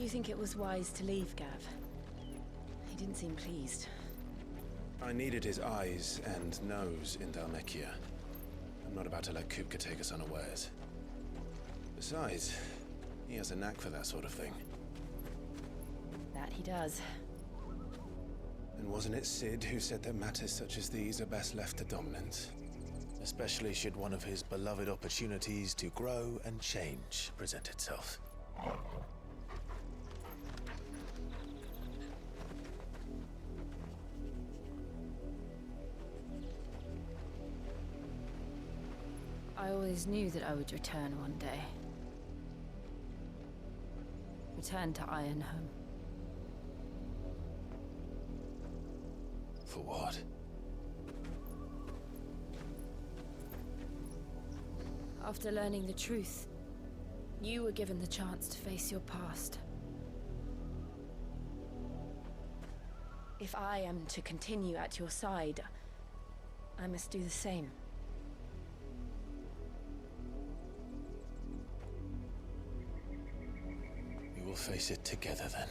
Do you think it was wise to leave, Gav? He didn't seem pleased. I needed his eyes and nose in Dhalmekia. I'm not about to let Kupka take us unawares. Besides, he has a knack for that sort of thing. That he does. And wasn't it Sid who said that matters such as these are best left to dominance? Especially should one of his beloved opportunities to grow and change present itself. I always knew that I would return one day. Return to Ironhome. For what? After learning the truth, you were given the chance to face your past. If I am to continue at your side, I must do the same. We will face it together then.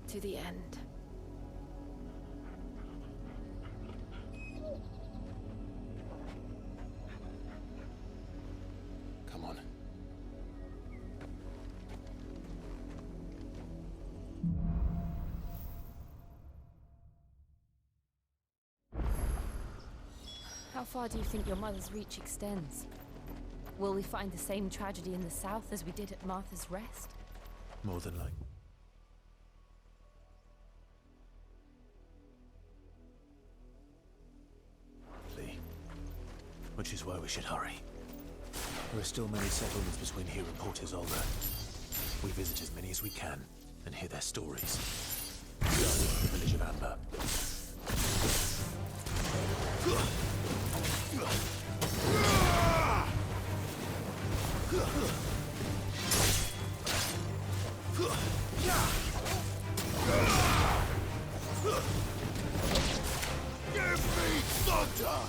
To the end. Come on. How far do you think your mother's reach extends? Will we find the same tragedy in the south as we did at Martha's Rest? More than like. Which is why we should hurry. There are still many settlements between here and Port Isolde. We visit as many as we can and hear their stories. Starting with the village of Amber. Give me thunder!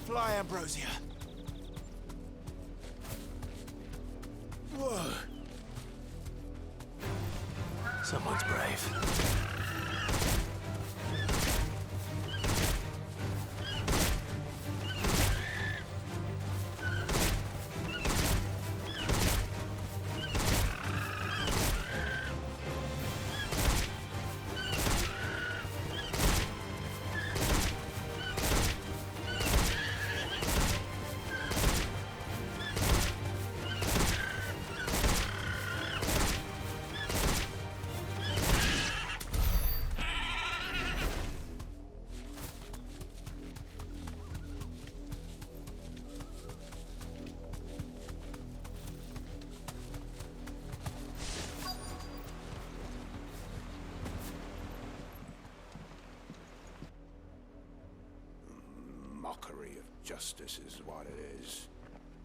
Fly, Ambrosia. Whoa. Someone's brave. Mockery of justice is what it is.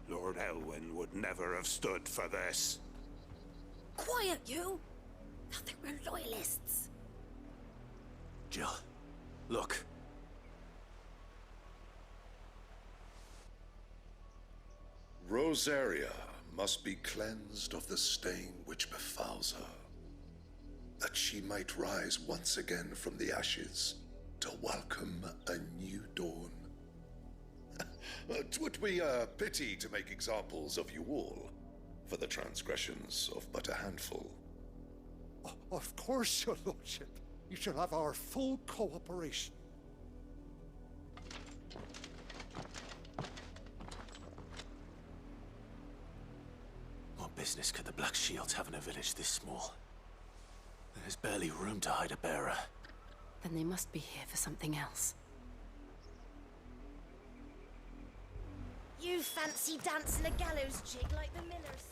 Lord Elwyn would never have stood for this. Quiet, you! Nothing, we're loyalists. Jill, look. Rosaria must be cleansed of the stain which befouls her, that she might rise once again from the ashes to welcome a new dawn. 'Twould be a pity to make examples of you all, for the transgressions of but a handful. Of course, your lordship. You shall have our full cooperation. More business could the Black Shields have in a village this small? There's barely room to hide a bearer. Then they must be here for something else. You fancy dancing a gallows jig like the millers?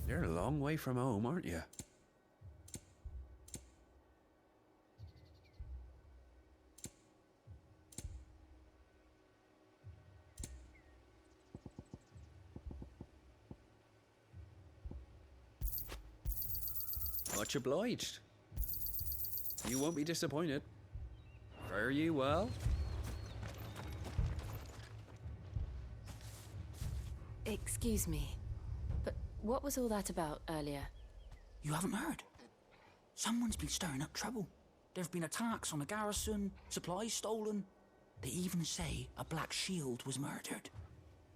You're a long way from home, aren't you? Much obliged. You won't be disappointed. Fare you well? Excuse me, but what was all that about earlier? You haven't heard? Someone's been stirring up trouble. There've been attacks on the garrison, supplies stolen. They even say a Black Shield was murdered.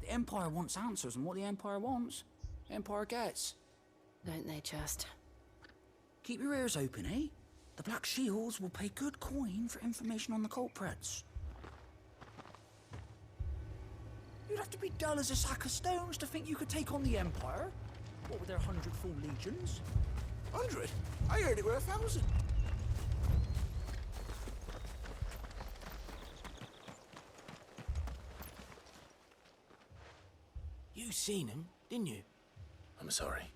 The Empire wants answers, and what the Empire wants, the Empire gets. Don't they just? Keep your ears open, eh? The Black Shields will pay good coin for information on the culprits. You'd have to be dull as a sack of stones to think you could take on the Empire. What with their 100 full legions? 100? I heard it were 1,000. You seen them, didn't you? I'm sorry.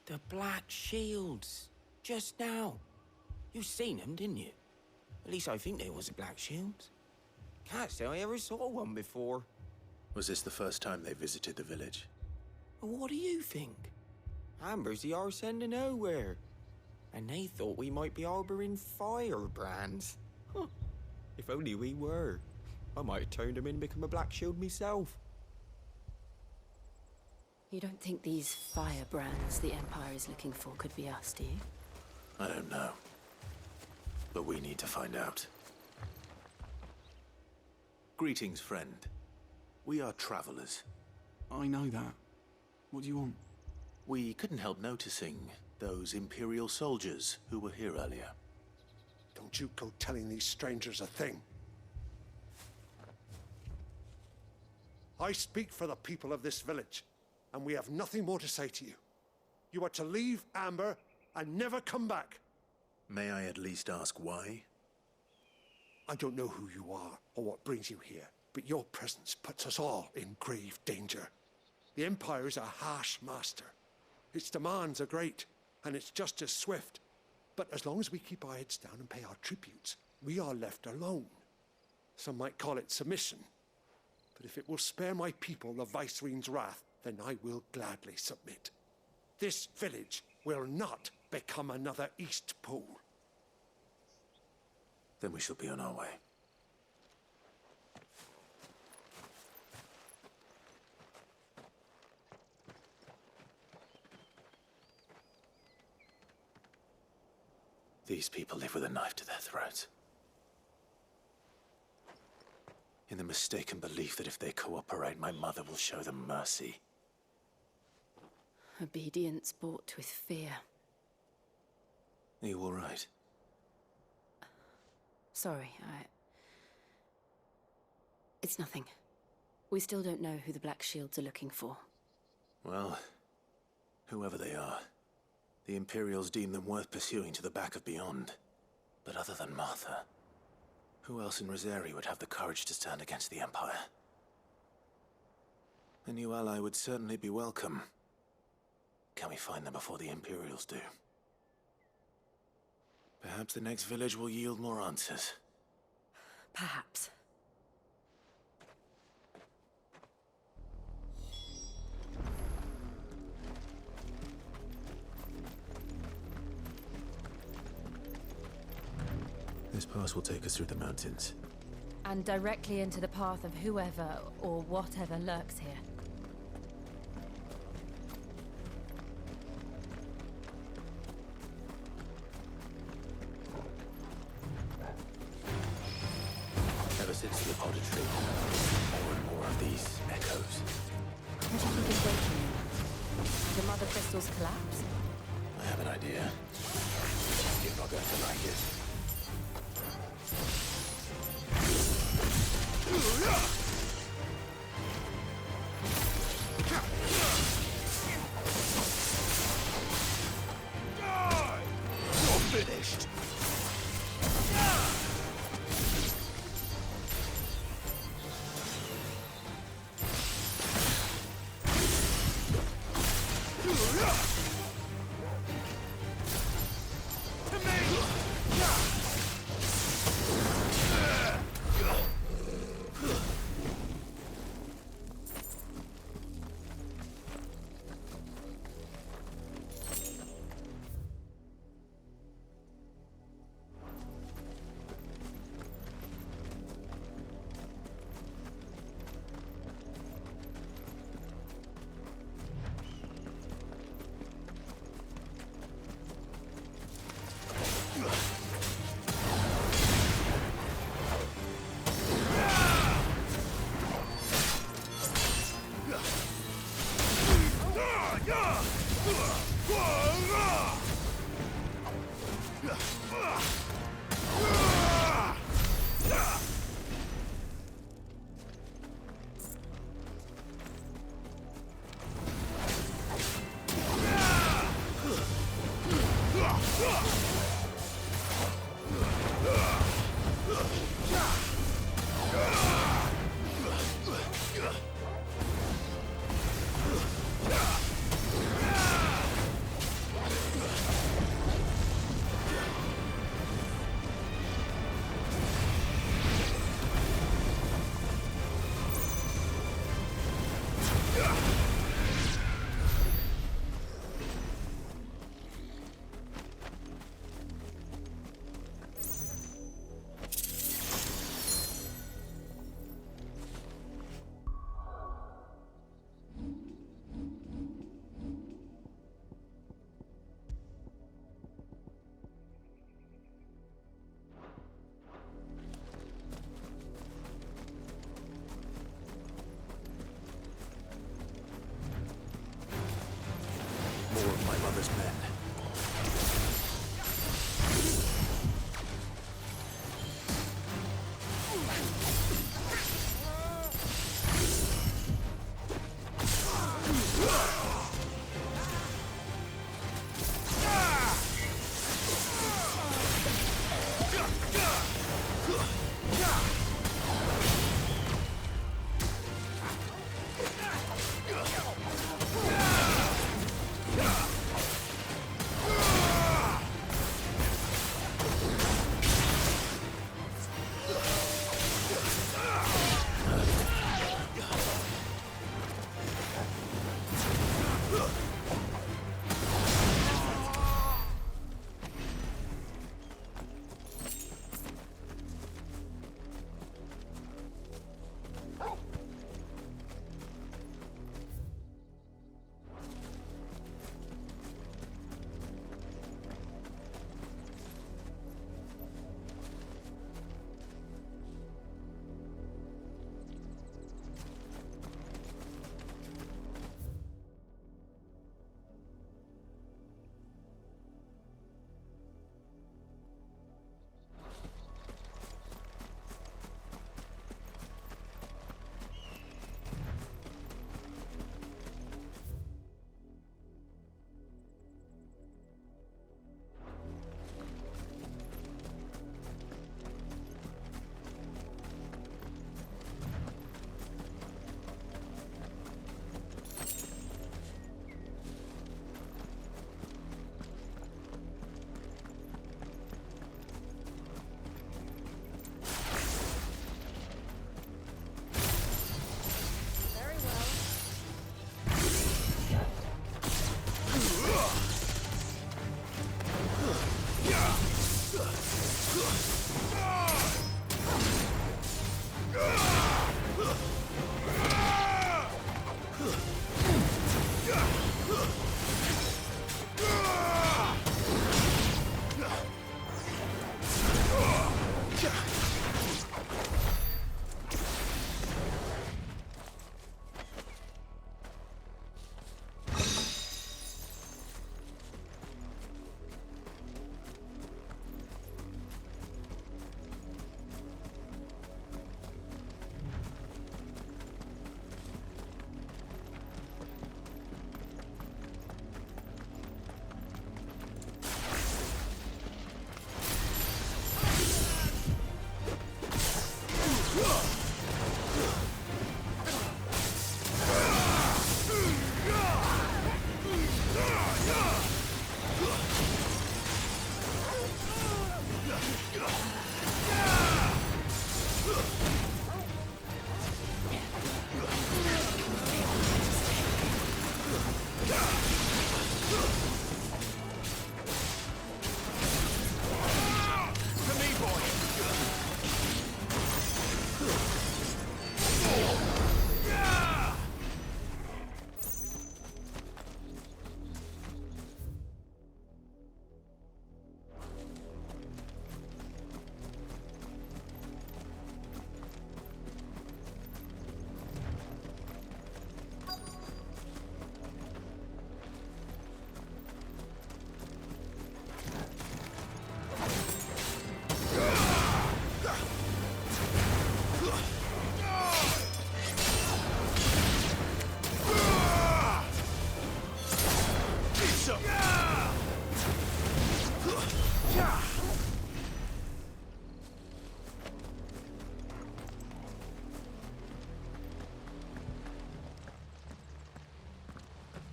The Black Shields. Just now. You seen them, didn't you? At least I think there was a Black Shields. Can't say I ever saw one before. Was this the first time they visited the village? Well, what do you think? Amber's the arse end of nowhere. And they thought we might be harboring firebrands. Huh. If only we were. I might have turned them in and become a Black Shield myself. You don't think these firebrands the Empire is looking for could be us, do you? I don't know. But we need to find out. Greetings, friend. We are travelers. I know that. What do you want? We couldn't help noticing those Imperial soldiers who were here earlier. Don't you go telling these strangers a thing. I speak for the people of this village, and we have nothing more to say to you. You are to leave Amber and never come back. May I at least ask why? I don't know who you are or what brings you here, but your presence puts us all in grave danger. The Empire is a harsh master. Its demands are great, and its justice swift. But as long as we keep our heads down and pay our tributes, we are left alone. Some might call it submission. But if it will spare my people the Viceroy's wrath, then I will gladly submit. This village will not become another East Pole. Then we shall be on our way. These people live with a knife to their throats. In the mistaken belief that if they cooperate, my mother will show them mercy. Obedience bought with fear. Are you all right? Sorry, It's nothing. We still don't know who the Black Shields are looking for. Well, whoever they are, the Imperials deem them worth pursuing to the back of beyond. But other than Martha, who else in Rosari would have the courage to stand against the Empire? A new ally would certainly be welcome. Can we find them before the Imperials do? Perhaps the next village will yield more answers. Perhaps. This pass will take us through the mountains. And directly into the path of whoever or whatever lurks here. Ever since the auditory, more and more of these echoes. What do you think is waking you? The Mother Crystal's collapse? I have an idea. You're not going to like it.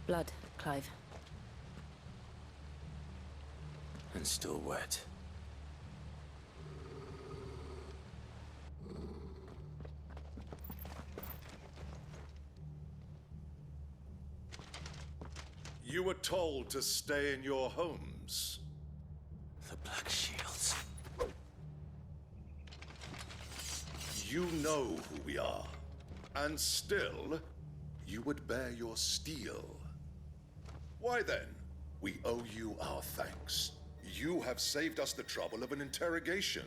Blood, Clive. And still wet. You were told to stay in your homes. The Black Shields. You know who we are. And still, you would bear your steel. Why then? We owe you our thanks. You have saved us the trouble of an interrogation.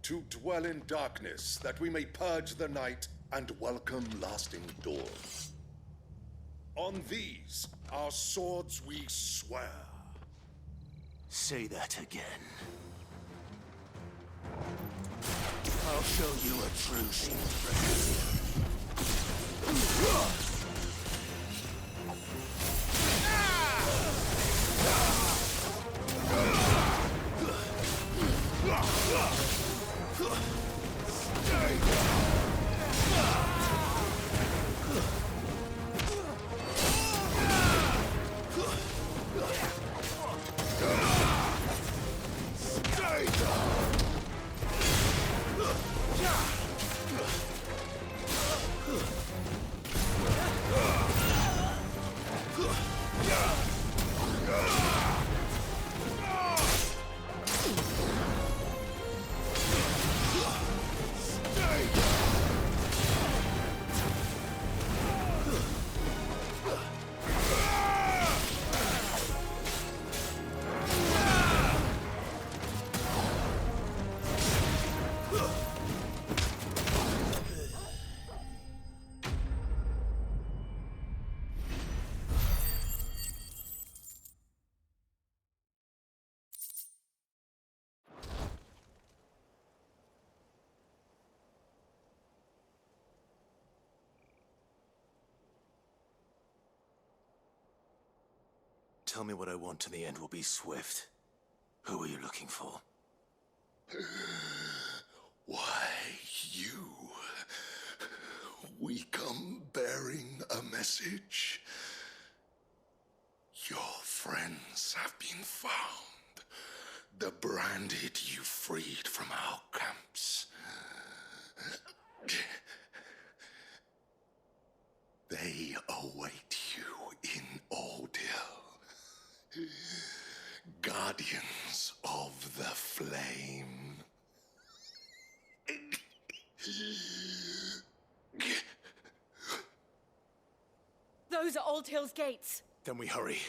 To dwell in darkness, that we may purge the night and welcome lasting dawn. On these, our swords we swear. Say that again. I'll show you a true shield. Tell me what I want and the end will be swift. Who are you looking for? Why, you. We come bearing a message. Your friends have been found. The branded you freed from our camps. They await you in Ordeal. Guardians of the Flame. Those are Old Hill's gates. Then we hurry.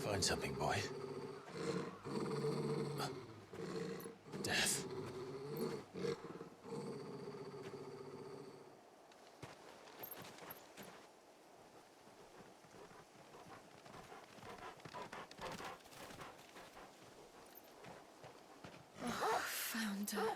Find something, boy. Death. Found her.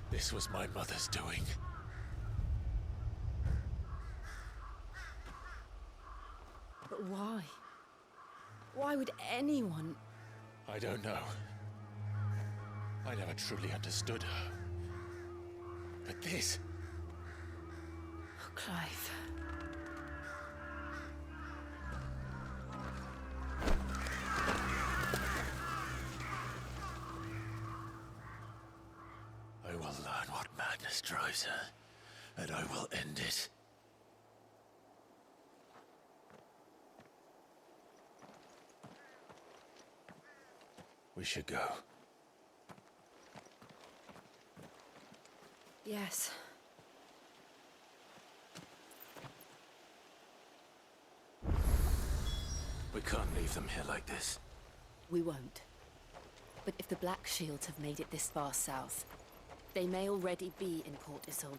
This was my mother's doing. But why? Why would anyone? I don't know. I never truly understood her. But this... Oh, Clive. closer, and I will end it. We should go. Yes. We can't leave them here like this. We won't. But if the Black Shields have made it this far south, they may already be in Port Isolde.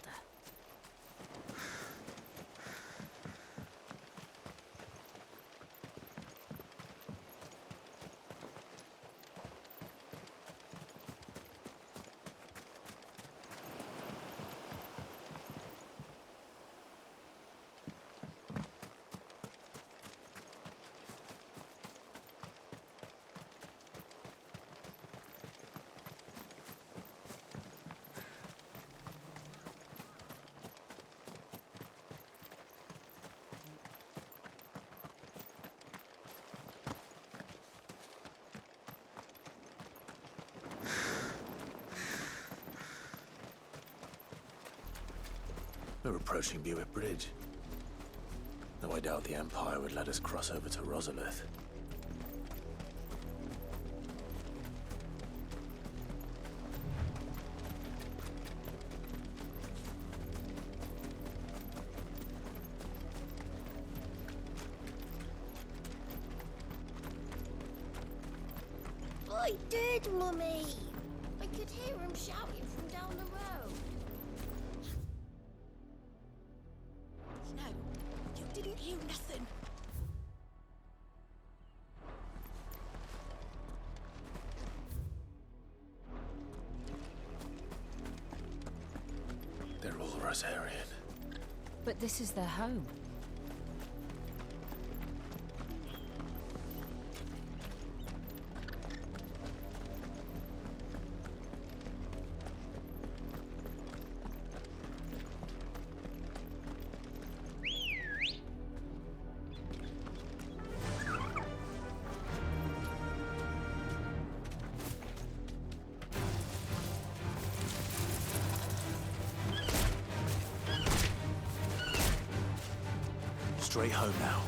We're approaching Buick Bridge. Though I doubt the Empire would let us cross over to Rosalith. I did, Mummy! I could hear him shouting from down the road. No, you didn't hear nothing. They're all Rosarian. But this is their home. Straight home now.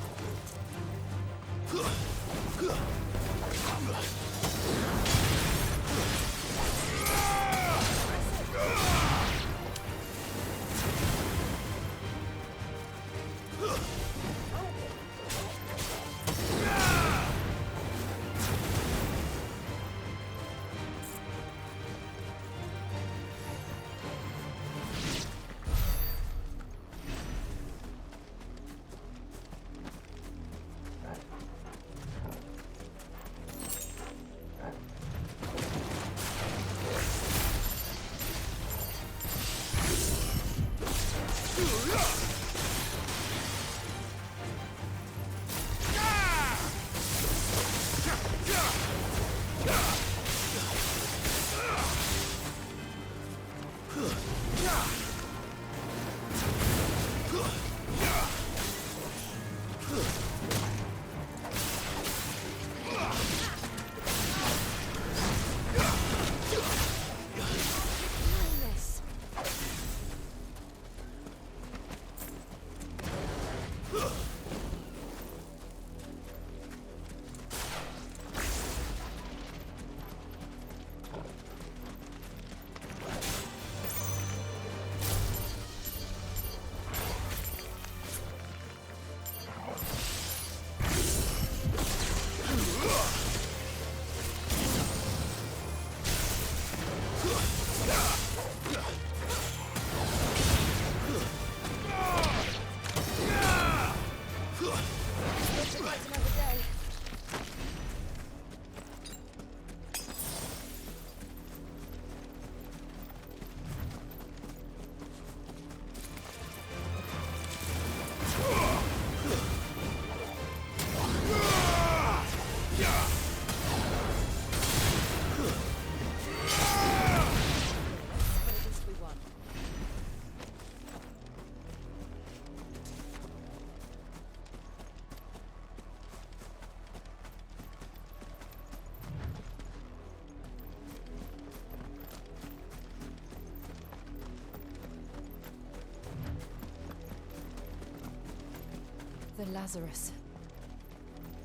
Lazarus.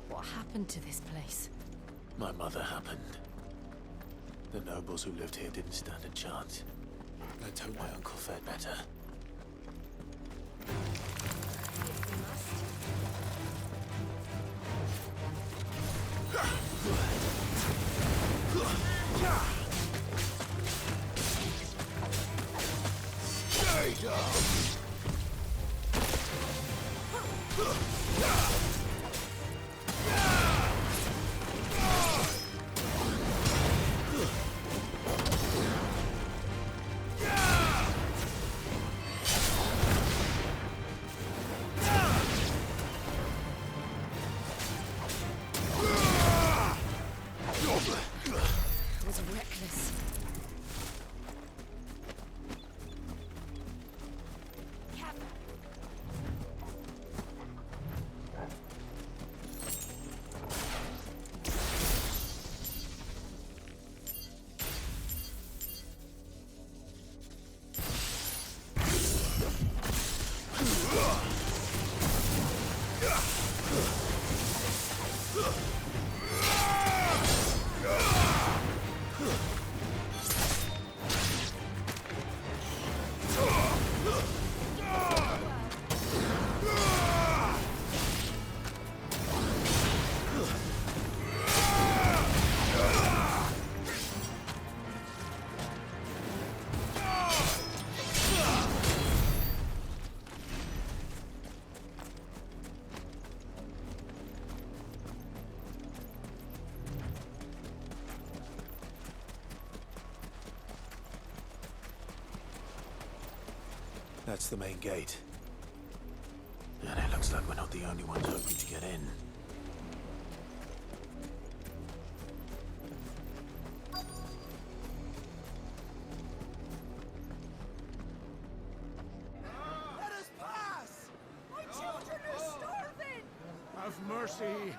What happened to this place? My mother happened. The nobles who lived here didn't stand a chance. Let's hope my uncle fared better. It was reckless. That's the main gate. And it looks like we're not the only ones hoping to get in. Let us pass! My children are starving! Have mercy!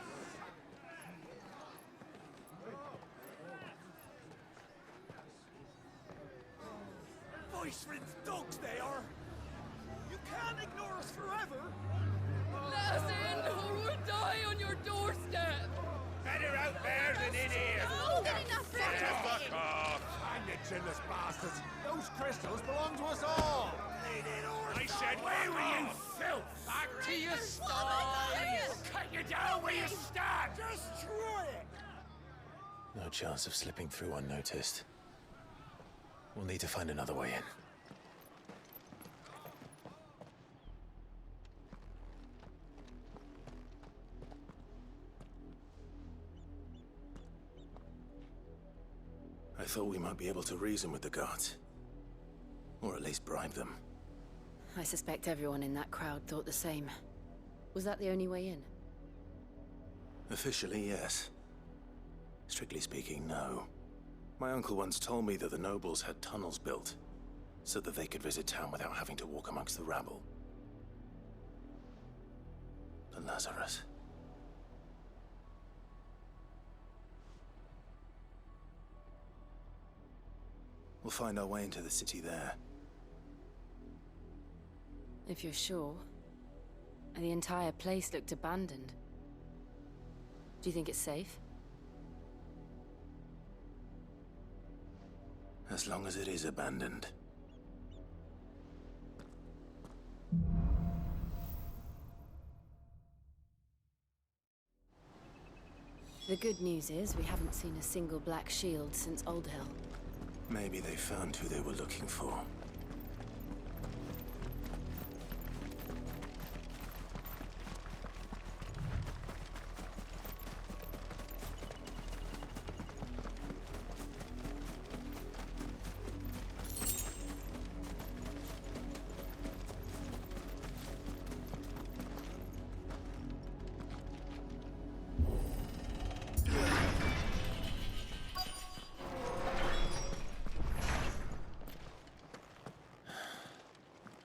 Voice-ridden dogs they are! You can't ignore us forever! Let us in, or we'll die on your doorstep! Better out there than in here. Oh, good enough for Fuck off. Hang it, chinless bastards! Those crystals belong to us all! I said, where were you, filth? Back to your style. Cut you down where you stand. Destroy it! No chance of slipping through unnoticed. We'll need to find another way in. I thought we might be able to reason with the guards. Or at least bribe them. I suspect everyone in that crowd thought the same. Was that the only way in? Officially, yes. Strictly speaking, no. My uncle once told me that the nobles had tunnels built, so that they could visit town without having to walk amongst the rabble. The Lazarus. We'll find our way into the city there. If you're sure. The entire place looked abandoned. Do you think it's safe? As long as it is abandoned. The good news is we haven't seen a single black shield since Old Hill. Maybe they found who they were looking for.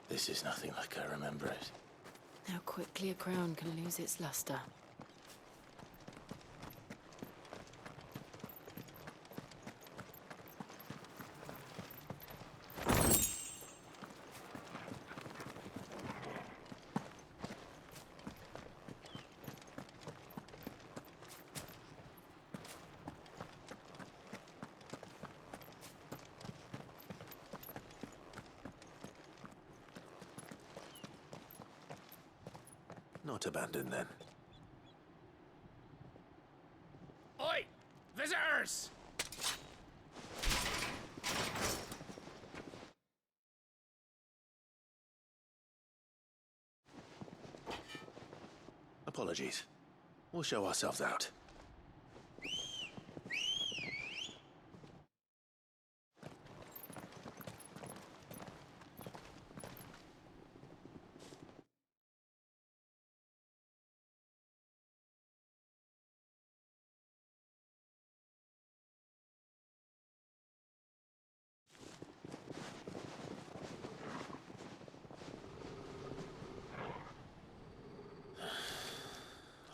This is nothing like I remember it. How quickly a crown can lose its luster. Not abandoned, then. Oi! Visitors! Apologies. We'll show ourselves out.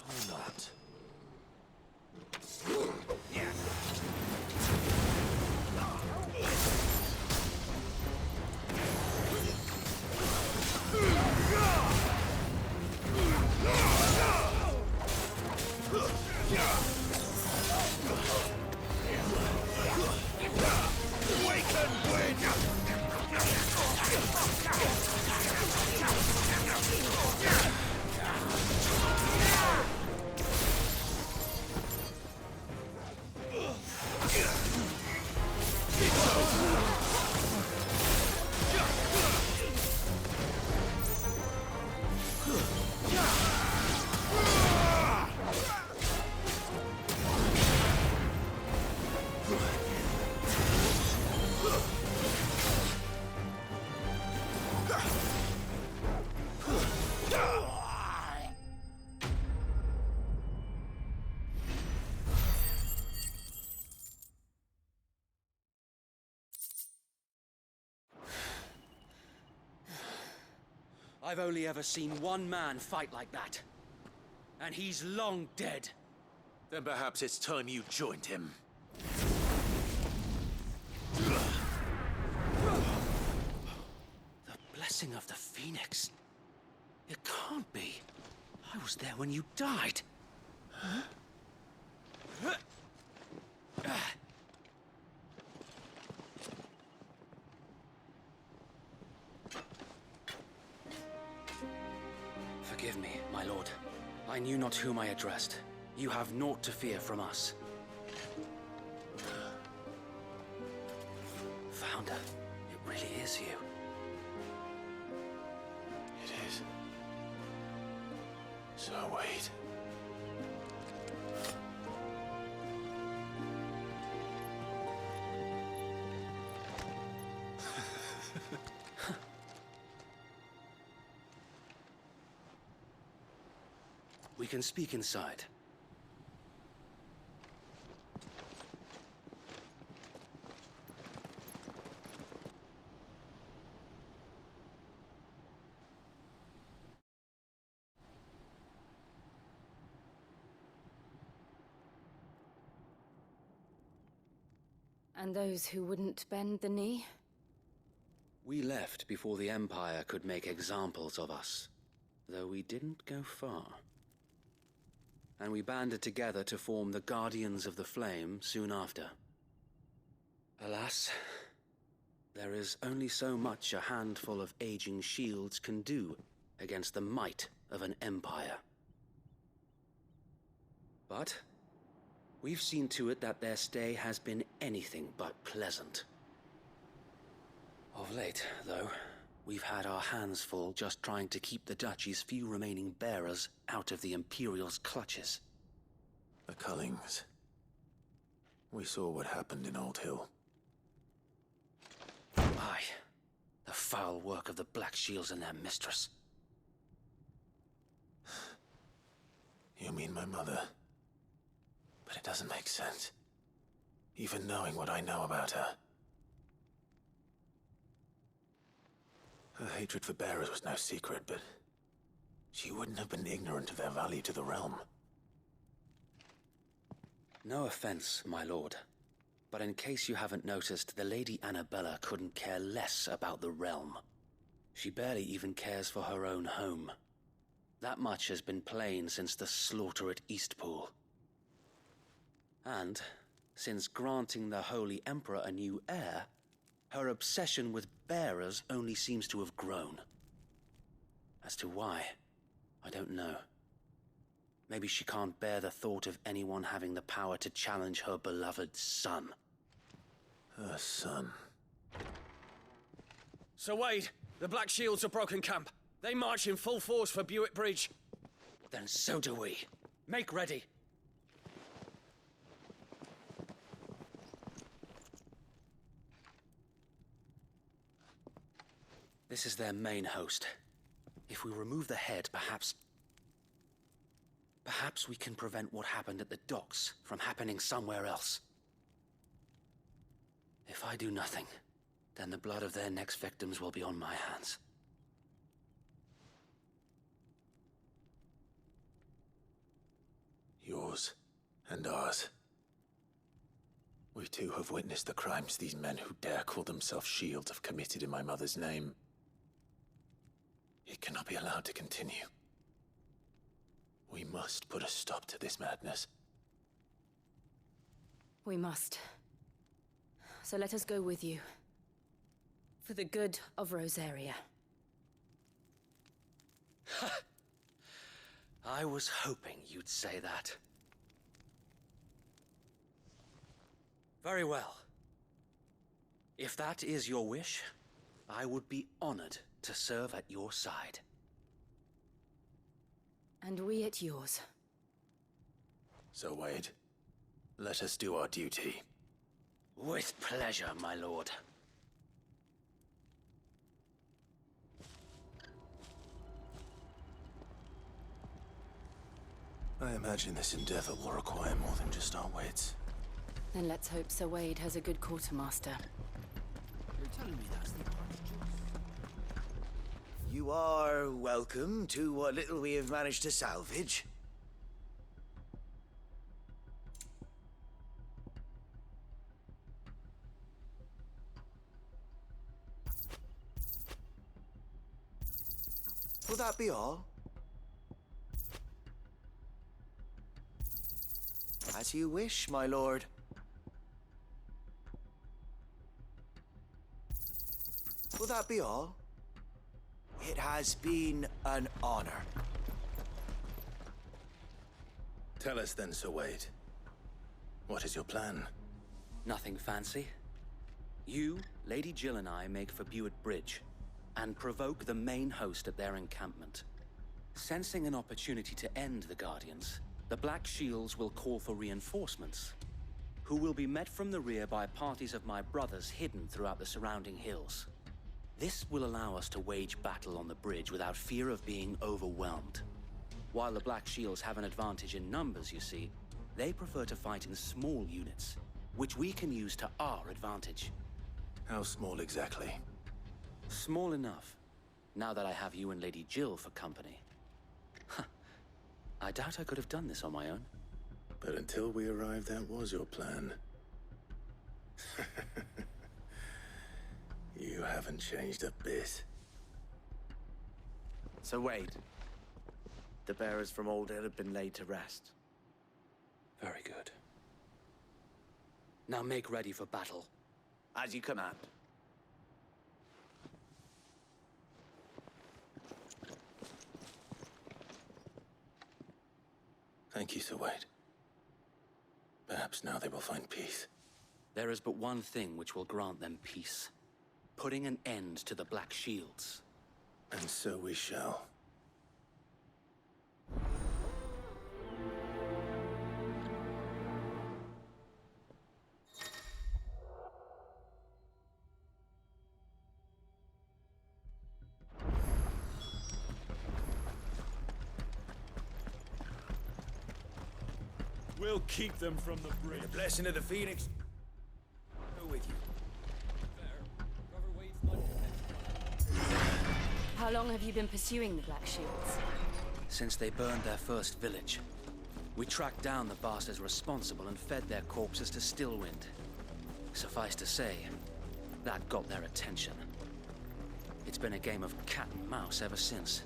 Or not. I've only ever seen one man fight like that. And he's long dead. Then perhaps it's time you joined him. The blessing of the Phoenix. It can't be. I was there when you died. Forgive me, my lord. I knew not whom I addressed. You have naught to fear from us. Founder, it really is you. It is. So wait. We can speak inside. And those who wouldn't bend the knee? We left before the Empire could make examples of us, though we didn't go far. And we banded together to form the Guardians of the Flame soon after. Alas, there is only so much a handful of aging shields can do against the might of an empire. But we've seen to it that their stay has been anything but pleasant. Of late, though, we've had our hands full just trying to keep the Duchy's few remaining bearers out of the Imperial's clutches. The Cullings. We saw what happened in Old Hill. Aye. The foul work of the Black Shields and their mistress. You mean my mother? But it doesn't make sense. Even knowing what I know about her. Her hatred for bearers was no secret, but she wouldn't have been ignorant of their value to the realm. No offense, my lord, but in case you haven't noticed, the Lady Annabella couldn't care less about the realm. She barely even cares for her own home. That much has been plain since the slaughter at Eastpool. And, since granting the Holy Emperor a new heir, her obsession with bearers only seems to have grown. As to why, I don't know. Maybe she can't bear the thought of anyone having the power to challenge her beloved son. Her son. Sir Wade, the Black Shields have broken camp. They march in full force for Buick Bridge. Then so do we. Make ready. This is their main host. If we remove the head, perhaps we can prevent what happened at the docks from happening somewhere else. If I do nothing, then the blood of their next victims will be on my hands. Yours and ours. We too have witnessed the crimes these men who dare call themselves Shields have committed in my mother's name. It cannot be allowed to continue. We must put a stop to this madness. We must. So let us go with you. For the good of Rosaria. I was hoping you'd say that. Very well. If that is your wish, I would be honored to serve at your side. And we at yours. So, Wade, let us do our duty. With pleasure, my lord. I imagine this endeavor will require more than just our wits. Then let's hope Sir Wade has a good quartermaster. You're telling me that's the Archduke? You are welcome to what little we have managed to salvage. Will that be all? As you wish, my lord. Will that be all? It has been an honor. Tell us then, Sir Wade. What is your plan? Nothing fancy. You, Lady Jill and I make for Buick Bridge and provoke the main host at their encampment. Sensing an opportunity to end the Guardians, the Black Shields will call for reinforcements, who will be met from the rear by parties of my brothers hidden throughout the surrounding hills. This will allow us to wage battle on the bridge without fear of being overwhelmed. While the Black Shields have an advantage in numbers, you see, they prefer to fight in small units, which we can use to our advantage. How small exactly? Small enough, now that I have you and Lady Jill for company. I doubt I could have done this on my own. But until we arrived, that was your plan. You haven't changed a bit. So Wade, the bearers from Old Hill have been laid to rest. Very good. Now make ready for battle. As you command. Thank you, Sir Wade. Perhaps now they will find peace. There is but one thing which will grant them peace. Putting an end to the Black Shields. And so we shall. We'll keep them from the bridge. The blessing of the Phoenix. Go with you. How long have you been pursuing the Black Shields? Since they burned their first village. We tracked down the bastards responsible and fed their corpses to Stillwind. Suffice to say, that got their attention. It's been a game of cat and mouse ever since.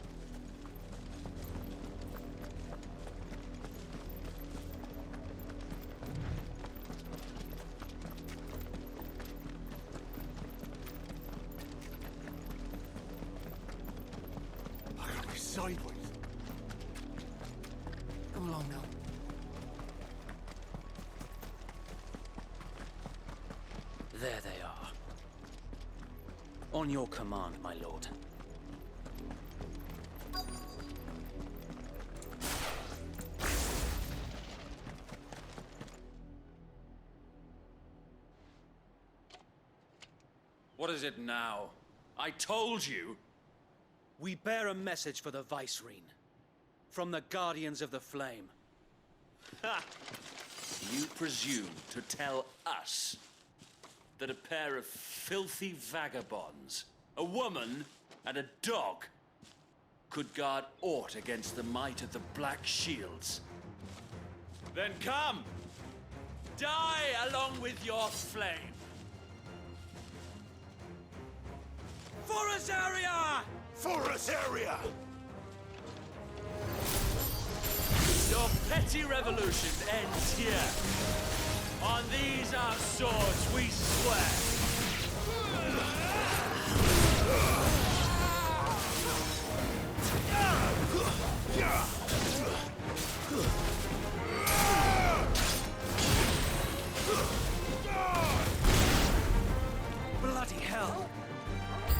Sideways. along now. There they are. On your command, my lord. What is it now? I told you! We bear a message for the Vicereine. From the Guardians of the Flame. Ha! You presume to tell us that a pair of filthy vagabonds, a woman and a dog, could guard aught against the might of the Black Shields? Then come! Die along with your flame! For Azaria! For Azaria! Your petty revolution ends here. On these our swords we swear. Bloody hell!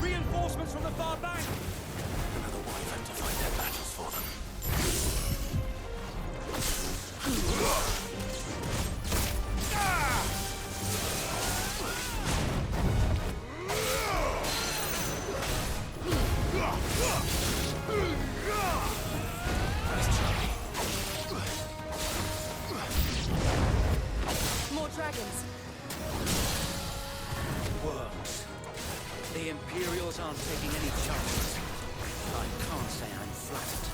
Reinforcements from the far bank! Another wyvern to fight their battles for them. More dragons. Worms. The Imperials aren't taking any chances. I can't say I'm flattered.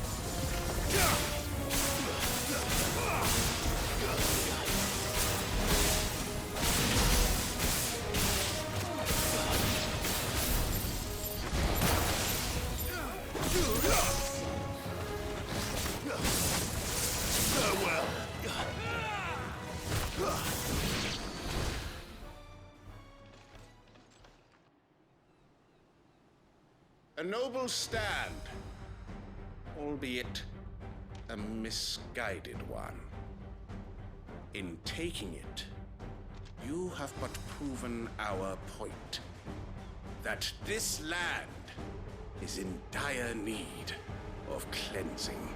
A noble stand, albeit a misguided one. In taking it, you have but proven our point, that this land is in dire need of cleansing.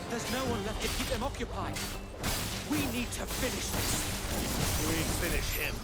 There's no one left to keep them occupied. We need to finish this. We finish him.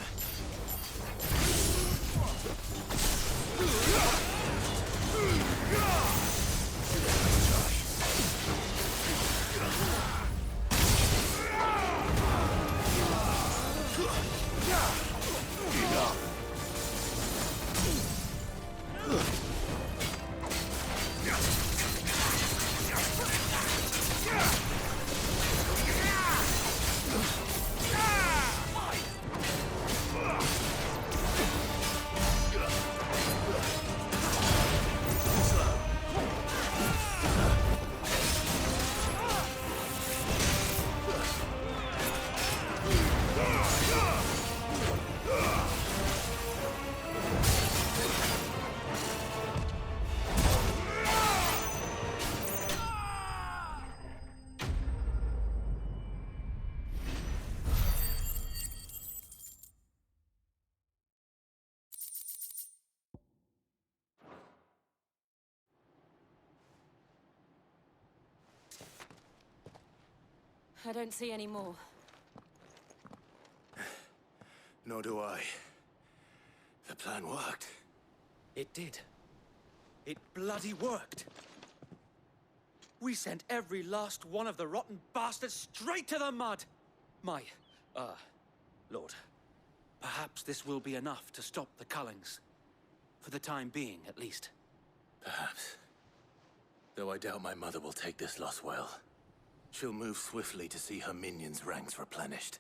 I don't see any more. Nor do I. The plan worked. It did. It bloody worked. We sent every last one of the rotten bastards straight to the mud! My, Lord, perhaps this will be enough to stop the Cullings. For the time being, at least. Perhaps. Though I doubt my mother will take this loss well. She'll move swiftly to see her minions' ranks replenished.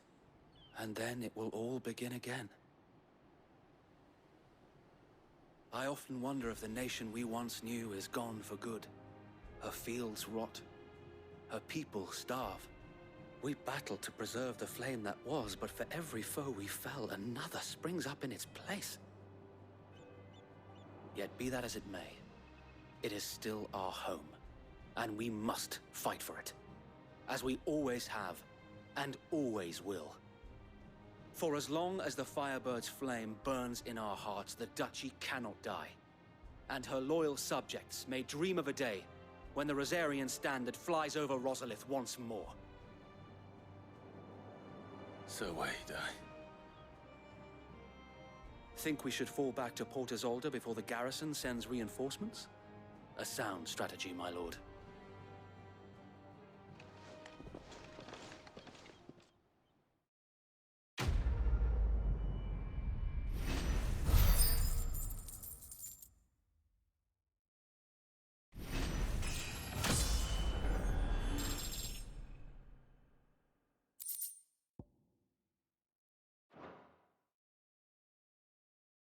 And then it will all begin again. I often wonder if the nation we once knew is gone for good. Her fields rot. Her people starve. We battled to preserve the flame that was, but for every foe we fell, another springs up in its place. Yet be that as it may, it is still our home, and we must fight for it, as we always have, and always will. For as long as the Firebird's flame burns in our hearts, the Duchy cannot die, and her loyal subjects may dream of a day when the Rosarian standard flies over Rosalith once more. So wait, Think we should fall back to Port Isolde before the garrison sends reinforcements? A sound strategy, my lord.